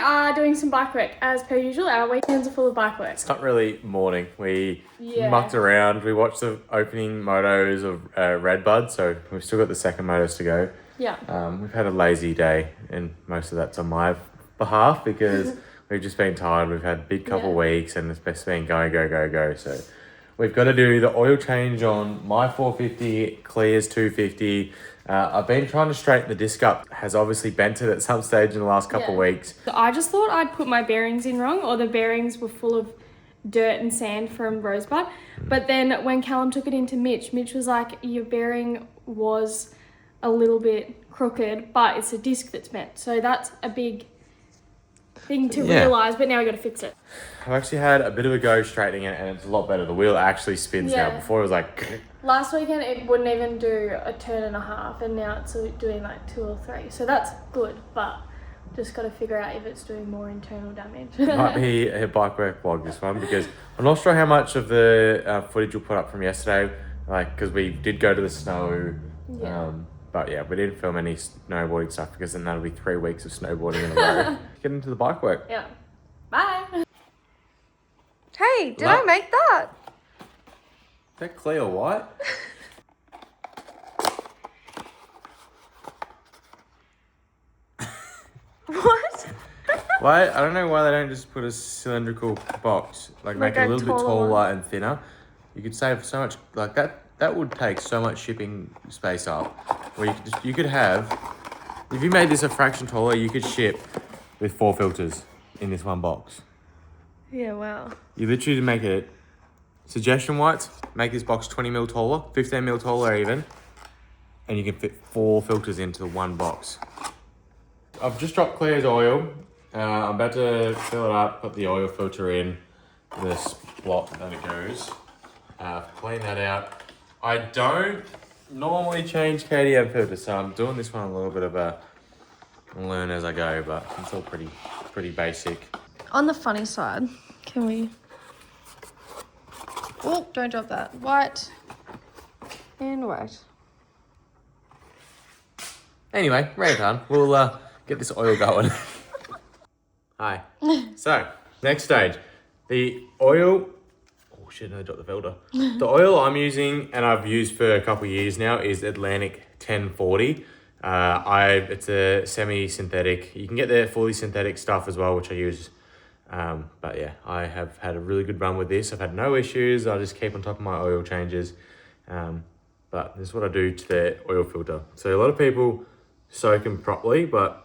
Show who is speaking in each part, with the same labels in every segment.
Speaker 1: are doing some bike work as per usual. Our weekends are full of bike work.
Speaker 2: It's not really morning. We mucked around. We watched the opening motos of Redbud, so we've still got the second motos to go.
Speaker 1: Yeah.
Speaker 2: We've had a lazy day, and most of that's on my behalf because we've just been tired. We've had a big couple of weeks, and it's best been go. So we've got to do the oil change on my 450, Clea's 250. I've been trying to straighten the disc up. Has obviously bent it at some stage in the last couple of weeks.
Speaker 1: So I just thought I'd put my bearings in wrong, or the bearings were full of dirt and sand from Rosebud. But then when Callum took it into Mitch was like, your bearing was a little bit crooked, but it's a disc that's bent. So that's a big thing to realise, but now we got to fix it.
Speaker 2: I've actually had a bit of a go straightening it, and it's a lot better. The wheel actually spins now. Before it was like...
Speaker 1: Last weekend it wouldn't even do a turn and a half, and now it's doing like 2 or 3. So that's good, but just got to figure out if it's doing more internal damage.
Speaker 2: It might be a bike work vlog, this one, because I'm not sure how much of the footage we'll put up from yesterday, like, because we did go to the snow. But yeah, we didn't film any snowboarding stuff because then that'll be 3 weeks of snowboarding in a row. Get into the bike work.
Speaker 1: Yeah. Bye. Hey, did I make that?
Speaker 2: Is that Clea or white?
Speaker 1: What?
Speaker 2: Why? I don't know why they don't just put a cylindrical box, like make it a little bit taller and thinner. You could save so much, like that would take so much shipping space up. Where you could have, if you made this a fraction taller, you could ship with 4 filters in this one box.
Speaker 1: Yeah, wow.
Speaker 2: You literally make it, suggestion whites, make this box 20 mil taller, 15 mil taller even, and you can fit 4 filters into one box. I've just dropped Clea's oil. I'm about to fill it up, put the oil filter in the slot that it goes. Clean that out. I don't normally change KTM filters, so I'm doing this one a little bit of a learn as I go, but it's all pretty basic.
Speaker 1: On the funny side, can we... Oh, don't drop that. White and white.
Speaker 2: Anyway, right on. We'll get this oil going. Hi. So, next stage. The oil... Oh shit, I dropped the filter. The oil I'm using, and I've used for a couple of years now, is Atlantic 1040. It's a semi-synthetic. You can get the fully synthetic stuff as well, which I use. But yeah, I have had a really good run with this. I've had no issues. I just keep on top of my oil changes. But this is what I do to the oil filter. So a lot of people soak them properly, but...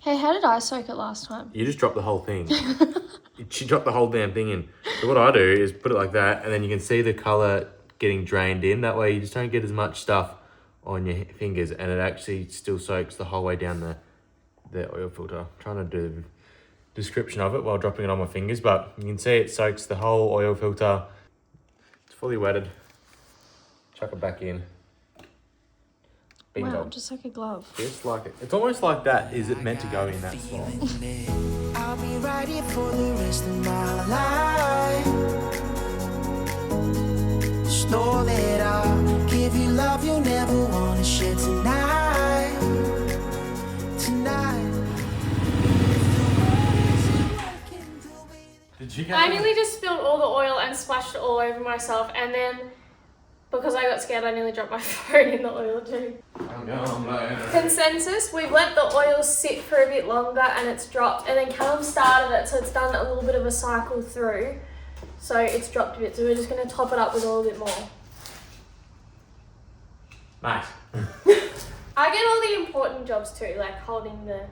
Speaker 1: Hey, how did I soak it last time?
Speaker 2: You just drop the whole thing. She dropped the whole damn thing in. So what I do is put it like that, and then you can see the colour getting drained in. That way you just don't get as much stuff on your fingers, and it actually still soaks the whole way down the oil filter. I'm trying to do the description of it while dropping it on my fingers, but you can see it soaks the whole oil filter. It's fully wetted. Chuck it back in. Bingo.
Speaker 1: Wow, just like a glove.
Speaker 2: It's like it. It's almost like that. Is it meant to go in that slot?
Speaker 3: I'll be right here for the rest of my life. Just know that I'll give you love you'll never want to share tonight.
Speaker 1: I nearly just spilled all the oil and splashed it all over myself, and then because I got scared, I nearly dropped my phone in the oil too. Consensus, we've let the oil sit for a bit longer and it's dropped, and then Callum started it, so it's done a little bit of a cycle through, so it's dropped a bit, so we're just going to top it up with a little bit more.
Speaker 2: Nice.
Speaker 1: I get all the important jobs too, like holding the,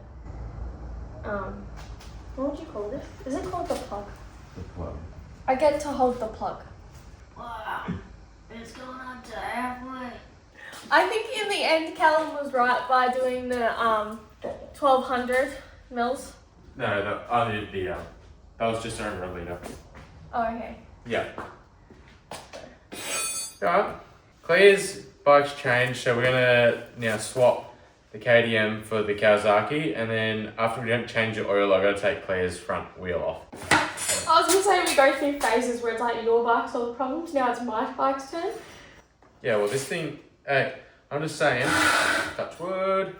Speaker 1: what would you call this? Is it called the plug?
Speaker 2: The plug.
Speaker 1: I get to hold the plug.
Speaker 4: Wow, it's going on to halfway.
Speaker 1: I think in the end, Callum was right by doing the 1200 mils.
Speaker 2: No, I did the that was just over a litre.
Speaker 1: Oh, okay.
Speaker 2: Yeah. Alright. Clea's bike's changed, so we're gonna now swap the KTM for the Kawasaki, and then after we don't change the oil, I gotta take Clea's front wheel off.
Speaker 1: I was gonna say we go through phases where it's like your bike's all the problems, now it's my bike's turn.
Speaker 2: Yeah, well this thing, hey, I'm just saying, touch wood,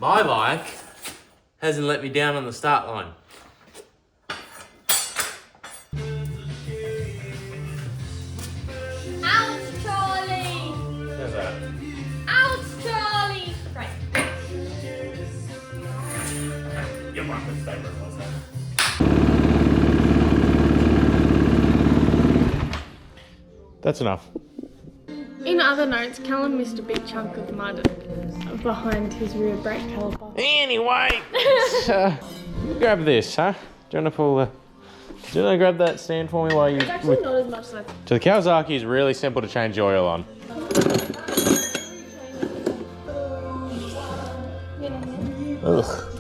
Speaker 2: my bike hasn't let me down on the start line. That's enough.
Speaker 1: In other notes, Callum missed a big chunk of mud behind his rear brake caliper.
Speaker 2: Anyway, grab this, huh? Do you want to pull the... Do you want to grab that stand for me while you...
Speaker 1: It's actually not as much as
Speaker 2: So the Kawasaki is really simple to change the oil on. Ugh.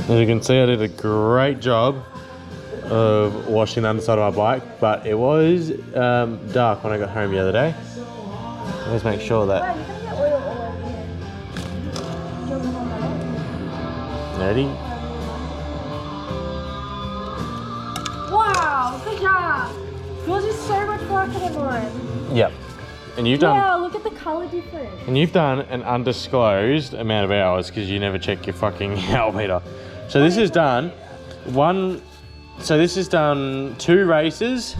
Speaker 2: As you can see, I did a great job of washing the underside of my bike, but it was dark when I got home the other day. Let's make sure that... Ready?
Speaker 1: Wow, good job. Yours is so much darker than mine.
Speaker 2: Yep. And you've done...
Speaker 1: Wow, look at the colour difference.
Speaker 2: And you've done an undisclosed amount of hours because you never check your fucking hour meter. So this is done this is done 2 races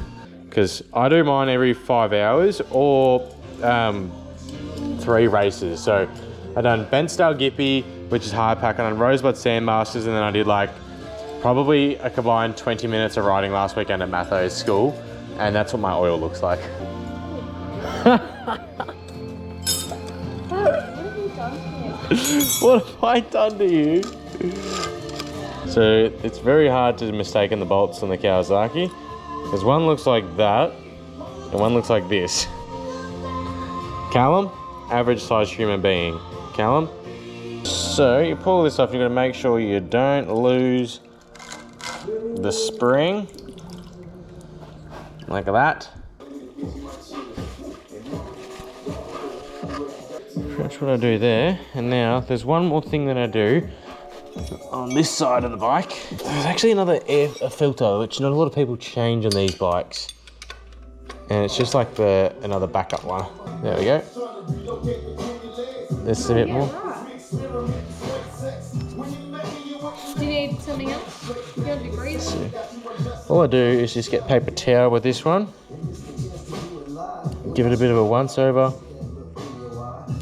Speaker 2: because I do mine every 5 hours or 3 races. So I done Bentstyle Gippy, which is hard pack, and then Rosebud Sandmasters, and then I did like probably a combined 20 minutes of riding last weekend at Matho's school, and that's what my oil looks like. What have I done to you? So it's very hard to mistake the bolts on the Kawasaki, because one looks like that and one looks like this. Callum, average sized human being. Callum. So you pull this off, you're going to make sure you don't lose the spring like that. That's what I do there. And now there's one more thing that I do on this side of the bike. There's actually another air filter, which not a lot of people change on these bikes. And it's just like another backup one. There we go. There's a bit more.
Speaker 1: Do you need something else? You want degrees?
Speaker 2: All I do is just get paper towel with this one. Give it a bit of a once over.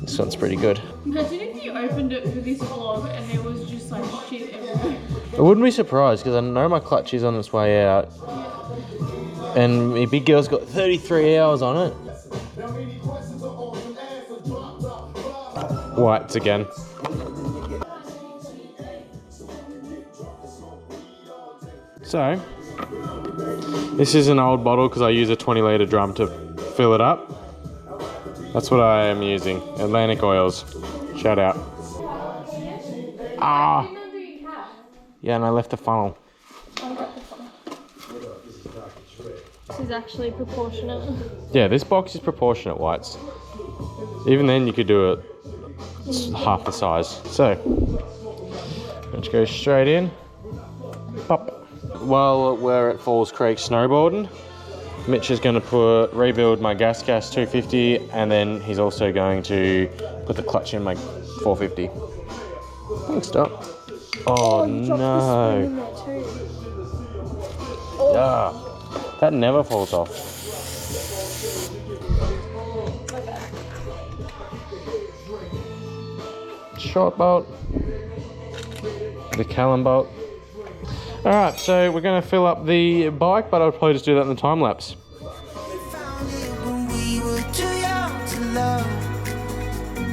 Speaker 2: This one's pretty good.
Speaker 1: Imagine if you opened it for this vlog and there was just like shit everywhere.
Speaker 2: I wouldn't be surprised because I know my clutch is on its way out. And my big girl's got 33 hours on it. Whites again. So, this is an old bottle because I use a 20-litre drum to fill it up. That's what I am using. Atlantic Oils. Shout out. Ah! Yeah, and I left the funnel.
Speaker 1: This is actually proportionate.
Speaker 2: Yeah, this box is proportionate, Whites. Even then, you could do it half the size. So, let's go straight in. Pop. While we're at Falls Creek snowboarding, Mitch is going to rebuild my gas 250, and then he's also going to put the clutch in my 450. Thanks, Stop. Oh no. Yeah, that never falls off. Short bolt, the Callum bolt. Alright, so we're going to fill up the bike, but I'll probably just do that in the time lapse.
Speaker 3: Found it when we were too young to love.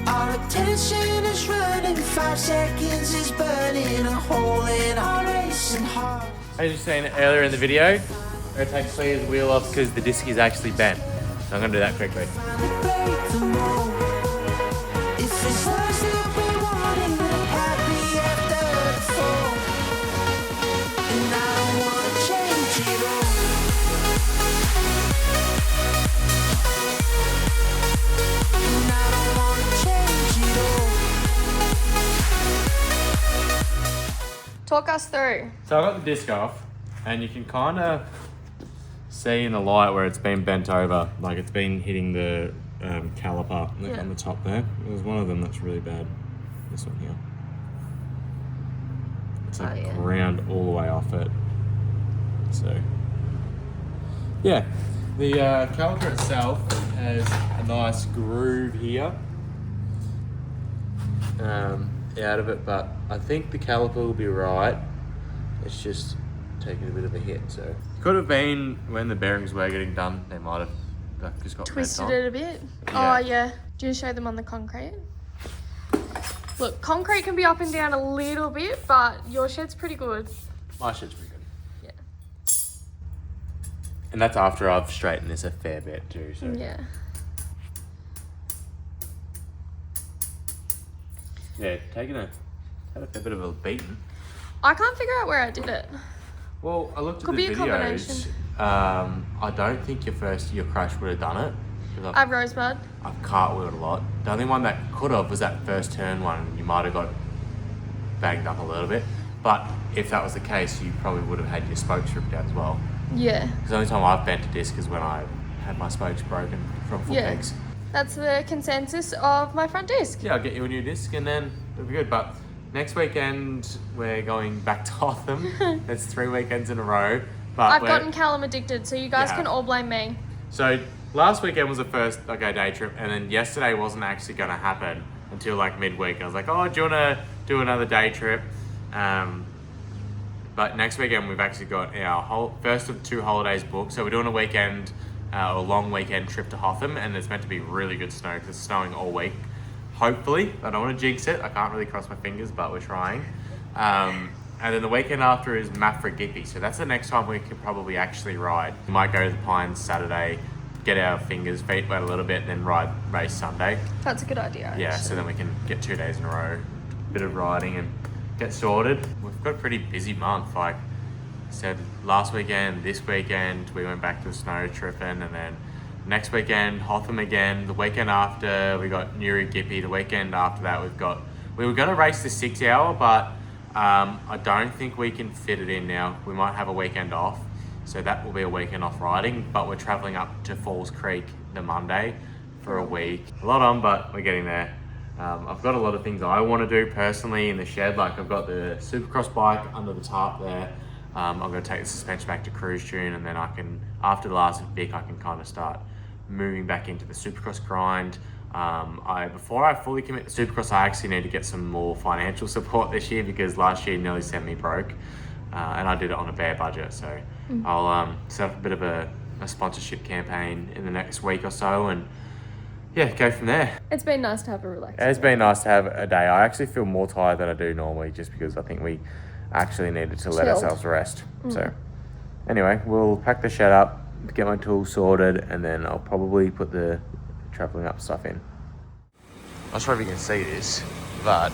Speaker 3: Our attention is running, 5 seconds is burning a hole in our racing heart.
Speaker 2: As you've seen earlier in the video, I'm going to take Clea's wheel off because the disc is actually bent. So I'm going to do that quickly.
Speaker 3: Break the mold. If it's us that we wanted, we're happy after the fall. And I don't wanna change it all. And I don't wanna change it all.
Speaker 1: Talk us through.
Speaker 2: So I got the disc off, and you can kind of see in the light where it's been bent over, like it's been hitting the caliper on the top there. There's one of them that's really bad. This one here. It's like ground all the way off it. So, yeah, the caliper itself has a nice groove here out of it, but I think the caliper will be right. It's just taking a bit of a hit, so could have been when the bearings were getting done. They might have just got
Speaker 1: Twisted it a bit.
Speaker 2: Yeah.
Speaker 1: Oh yeah. Do you show them on the concrete? Look, concrete can be up and down a little bit, but your shed's pretty good.
Speaker 2: My shit's pretty good.
Speaker 1: Yeah.
Speaker 2: And that's after I've straightened this a fair bit too. So
Speaker 1: Yeah.
Speaker 2: yeah, had a fair bit of a beating.
Speaker 1: I can't figure out where I did it.
Speaker 2: Well, I looked at
Speaker 1: Could
Speaker 2: the
Speaker 1: be a
Speaker 2: videos.
Speaker 1: combination.
Speaker 2: I don't think your crash would have done it.
Speaker 1: I've Rosebud.
Speaker 2: I've cartwheeled a lot. The only one that could have was that first turn one. You might have got banged up a little bit. But if that was the case, you probably would have had your spokes ripped out as well.
Speaker 1: Yeah.
Speaker 2: Because the only time I've bent a disc is when I had my spokes broken from foot
Speaker 1: Yeah.
Speaker 2: pegs.
Speaker 1: That's the consensus of my front disc.
Speaker 2: Yeah, I'll get you a new disc and then it'll be good. But next weekend, we're going back to Hotham. It's 3 weekends in a row. But
Speaker 1: I've gotten Callum addicted, so you guys
Speaker 2: Yeah.
Speaker 1: can all blame me.
Speaker 2: So last weekend was the first day trip, and then yesterday wasn't actually going to happen until like midweek. I was like, oh, do you want to do another day trip? But next weekend we've actually got our first of 2 holidays booked. So we're doing a weekend, a long weekend trip to Hotham, and it's meant to be really good snow because it's snowing all week. Hopefully, I don't want to jinx it. I can't really cross my fingers, but we're trying. And then the weekend after is Mafra-Gippy. So that's the next time we could probably actually ride. We might go to the Pines Saturday, get our feet wet a little bit, and then race Sunday.
Speaker 1: That's a good idea.
Speaker 2: Yeah,
Speaker 1: actually.
Speaker 2: so then we can get 2 days in a row, bit of riding and get sorted. We've got a pretty busy month. Like I said, last weekend, this weekend, we went back to snow tripping, and then next weekend, Hotham again. The weekend after, we got Newry-Gippy. The weekend after that, we were going to race the 6 hour, but I don't think we can fit it in now. We might have a weekend off, so that will be a weekend off riding, but we're traveling up to Falls Creek the Monday for a week. A lot on, but we're getting there. I've got a lot of things I want to do personally in the shed. Like I've got the Supercross bike under the tarp there. I'm going to take the suspension back to Cruise Tune, and then I can, after the last Vic, I can kind of start moving back into the Supercross grind. Before I fully commit to Supercross, I actually need to get some more financial support this year because last year nearly sent me broke, and I did it on a bare budget. So I'll set up a bit of a sponsorship campaign in the next week or so, and yeah, go from there.
Speaker 1: It's been nice to have a relaxing.
Speaker 2: It's been nice to have a day. I actually feel more tired than I do normally just because I think we actually needed to let
Speaker 1: Chilled.
Speaker 2: ourselves rest. So anyway, we'll pack the shed up, get my tools sorted, and then I'll probably put the travelling up stuff in. I'm not sure if you can see this, but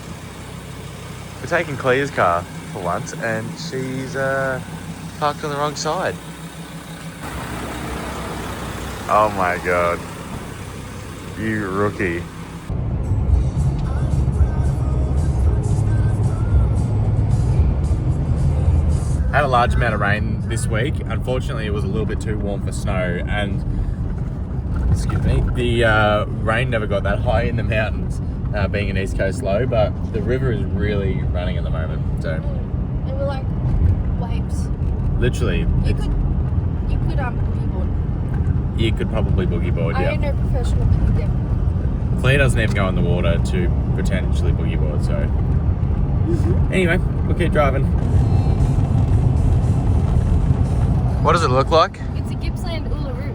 Speaker 2: we're taking Clea's car for once, and she's parked on the wrong side. Oh my god. You rookie. Had a large amount of rain this week. Unfortunately, it was a little bit too warm for snow, and excuse me, the rain never got that high in the mountains, being an East Coast low, but the river is really running at the moment. So
Speaker 1: And we're like waves.
Speaker 2: literally,
Speaker 1: You could boogie board.
Speaker 2: you could probably boogie board.
Speaker 1: I
Speaker 2: Yeah.
Speaker 1: ain't no professional boogie.
Speaker 2: Clea doesn't even go in the water to potentially boogie board. So anyway, we'll keep driving. What does it look like?
Speaker 1: It's a Gippsland Uluru.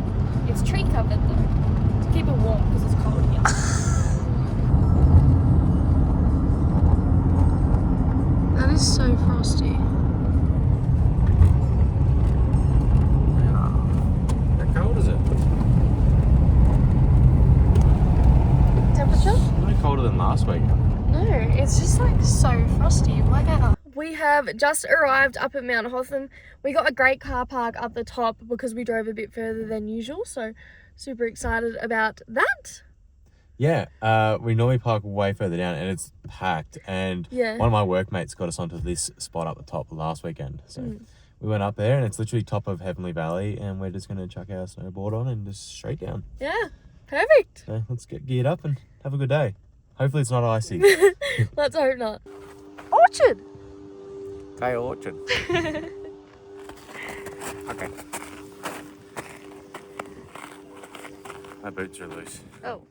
Speaker 1: It's tree covered though, to keep it warm because it's cold here. That is so frosty.
Speaker 2: How cold is it?
Speaker 1: Temperature?
Speaker 2: No colder than last week.
Speaker 1: No, it's just like so frosty. Wow. We have just arrived up at Mt Hotham. We got a great car park up the top because we drove a bit further than usual. So super excited about that.
Speaker 2: Yeah, we normally park way further down and it's packed. And
Speaker 1: Yeah.
Speaker 2: one of my workmates got us onto this spot up the top last weekend. So we went up there and it's literally top of Heavenly Valley, and we're just going to chuck our snowboard on and just straight down.
Speaker 1: Yeah, perfect.
Speaker 2: So let's get geared up and have a good day. Hopefully it's not icy.
Speaker 1: Let's hope not. Orchard.
Speaker 2: Hey, Orchard. Okay. My boots are loose.
Speaker 5: Oh.